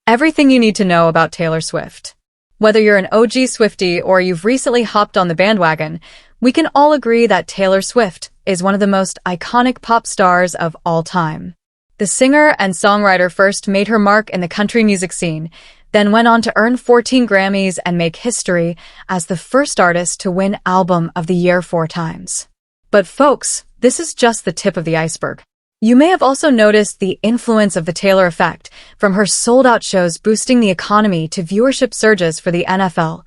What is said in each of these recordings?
Everything you need to know about Taylor Swift. Whether you're an OG Swiftie or you've recently hopped on the bandwagon, we can all agree that Taylor Swift is one of the most iconic pop stars of all time. The singer and songwriter first made her mark in the country music scene, then went on to earn 14 Grammys and make history as the first artist to win Album of the Year 4 times. But folks, this is just the tip of the iceberg. You may have also noticed the influence of the Taylor effect, from her sold-out shows boosting the economy to viewership surges for the NFL,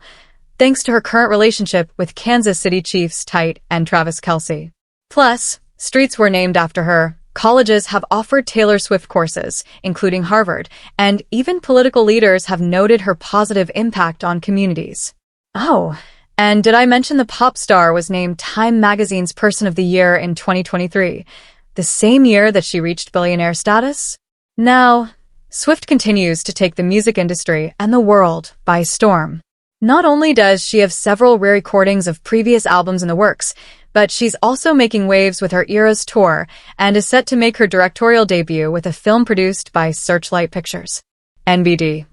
thanks to her current relationship with Kansas City Chiefs tight end Travis Kelce. Plus, streets were named after her. Colleges have offered Taylor Swift courses, including Harvard, and even political leaders have noted her positive impact on communities. Oh, and did I mention the pop star was named Time Magazine's Person of the Year in 2023, the same year that she reached billionaire status? Now, Swift continues to take the music industry and the world by storm. Not only does she have several rare recordings of previous albums in the works, but she's also making waves with her Eras tour and is set to make her directorial debut with a film produced by Searchlight Pictures. NBD.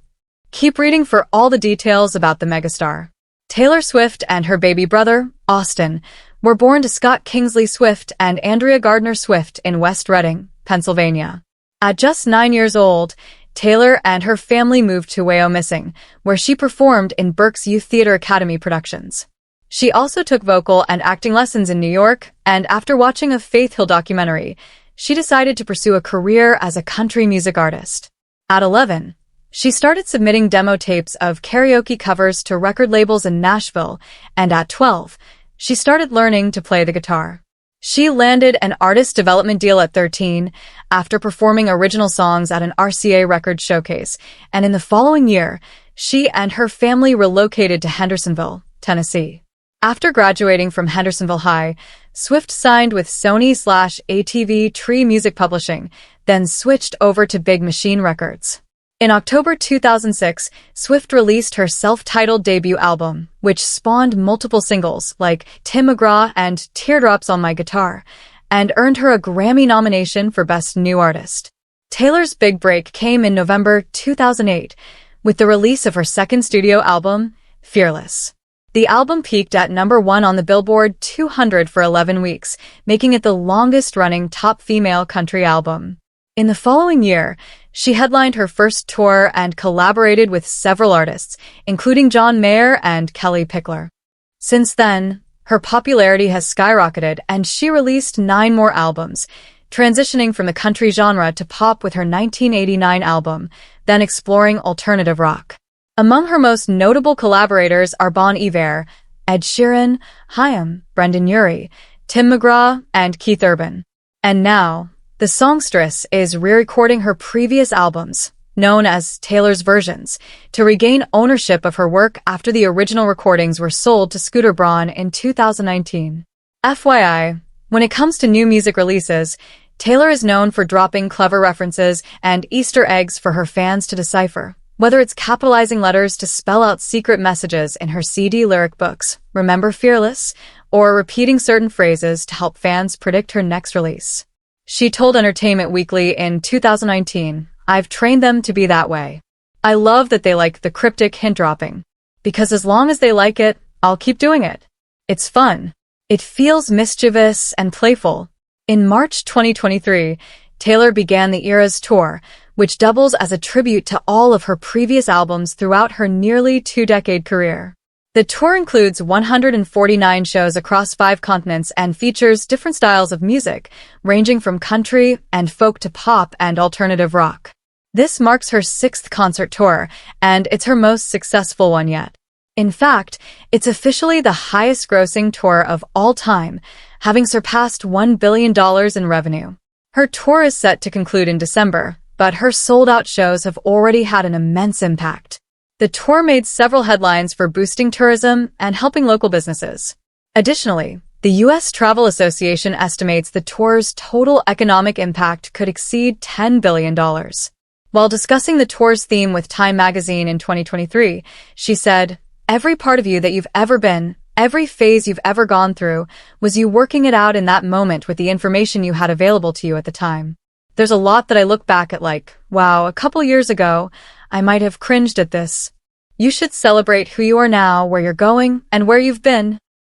Keep reading for all the details about the megastar. Taylor Swift and her baby brother, Austin, were born to Scott Kingsley Swift and Andrea Gardner Swift in West Reading, Pennsylvania. At just 9 years old, Taylor and her family moved to Wyomissing, where she performed in Berks Youth Theater Academy productions. She also took vocal and acting lessons in New York, and after watching a Faith Hill documentary, she decided to pursue a career as a country music artist. At 11, she started submitting demo tapes of karaoke covers to record labels in Nashville, and at 12, she started learning to play the guitar. She landed an artist development deal at 13 after performing original songs at an RCA Records showcase, and in the following year, she and her family relocated to Hendersonville, Tennessee. After graduating from Hendersonville High, Swift signed with Sony/ATV Tree Music Publishing, then switched over to Big Machine Records. In October 2006, Swift released her self-titled debut album, which spawned multiple singles like Tim McGraw and Teardrops on My Guitar, and earned her a Grammy nomination for Best New Artist. Taylor's big break came in November 2008 with the release of her second studio album, Fearless. The album peaked at #1 on the Billboard 200 for 11 weeks, making it the longest-running top female country album. In the following year, she headlined her first tour and collaborated with several artists, including John Mayer and Kelly Pickler. Since then, her popularity has skyrocketed, and she released 9 more albums, transitioning from the country genre to pop with her 1989 album, then exploring alternative rock. Among her most notable collaborators are Bon Iver, Ed Sheeran, Haim, Brendan Urie, Tim McGraw, and Keith Urban. And now, the songstress is re-recording her previous albums, known as Taylor's Versions, to regain ownership of her work after the original recordings were sold to Scooter Braun in 2019. FYI, when it comes to new music releases, Taylor is known for dropping clever references and Easter eggs for her fans to decipher, whether it's capitalizing letters to spell out secret messages in her CD lyric books, Remember Fearless, or repeating certain phrases to help fans predict her next release. She told Entertainment Weekly in 2019, "I've trained them to be that way. I love that they like the cryptic hint dropping. Because as long as they like it, I'll keep doing it. It's fun. It feels mischievous and playful." In March 2023, Taylor began the Eras tour, which doubles as a tribute to all of her previous albums throughout her nearly 2-decade career. The tour includes 149 shows across 5 continents and features different styles of music, ranging from country and folk to pop and alternative rock. This marks her 6th concert tour, and it's her most successful one yet. In fact, it's officially the highest-grossing tour of all time, having surpassed $1 billion in revenue. Her tour is set to conclude in December, but her sold-out shows have already had an immense impact. The tour made several headlines for boosting tourism and helping local businesses. Additionally, the U.S. Travel Association estimates the tour's total economic impact could exceed $10 billion. While discussing the tour's theme with Time Magazine in 2023, she said, "Every part of you that you've ever been, every phase you've ever gone through, was you working it out in that moment with the information you had available to you at the time. There's a lot that I look back at like, wow, a couple years ago, I might have cringed at this. You should celebrate who you are now, where you're going, and where you've been.